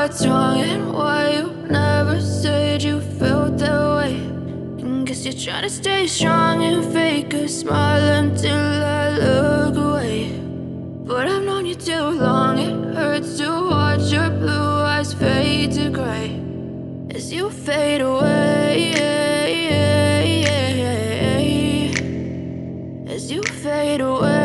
what's wrong and why you never said you felt that way. And guess you're trying to stay strong and fake a smile until I look away. But I've known you too long, it hurts to watch your blue eyes fade to gray as you fade away, as you fade away.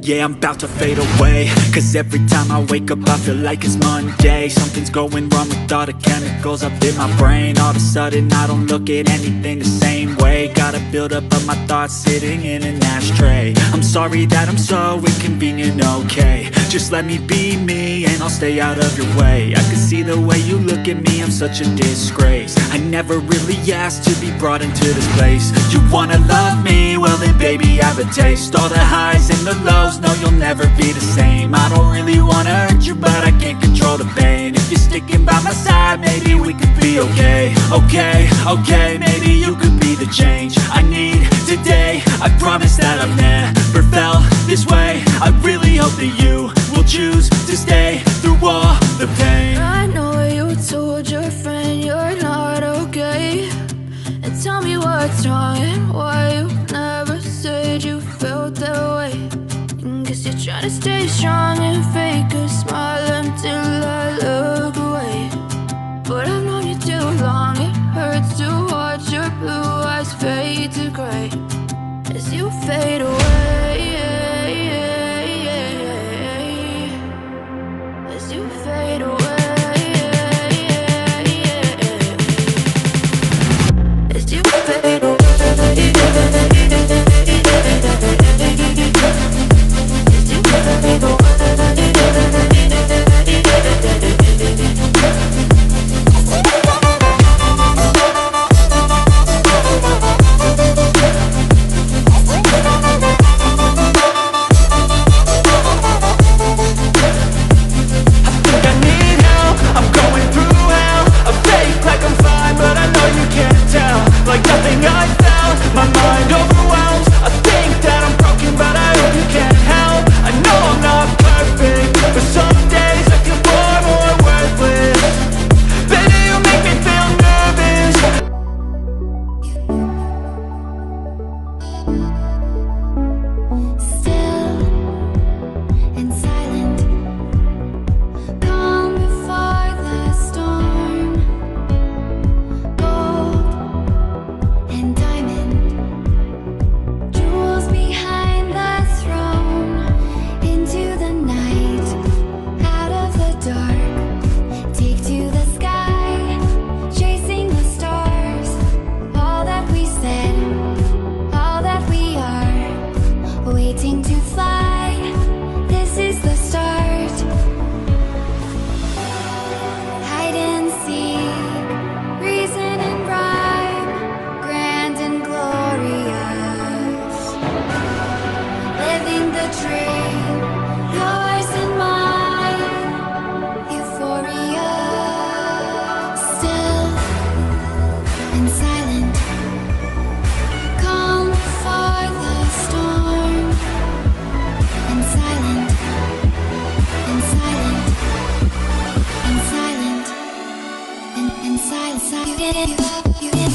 Yeah, I'm about to fade away, cause every time I wake up I feel like it's Monday. Something's going wrong with all the chemicals up in my brain. All of a sudden I don't look at anything the same way. Got a buildup of my thoughts sitting in an ashtray. I'm sorry that I'm so inconvenient, okay. Just let me be me and I'll stay out of your way. I can see the way you look at me, I'm such a disgrace. I never really asked to be brought into this place. You wanna love me? Well then baby I have a taste. All the highs and the lows, no, you'll never be the same. I don't really wanna hurt you, but I can't control the pain. If you're sticking by my side, maybe we could be okay. Okay, maybe you could be the change I need today. I promise that I've never felt this way. I really hope that you will choose to stay through all the pain. I know you told your friend you're not okay, and tell me what's wrong and why you never said you felt that way. Guess you're trying to stay strong and fake a smile until I look away. But I've known you too long, it hurts to watch your blue eyes fade to gray as you fade away, as you fade away, as you fade away.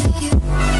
You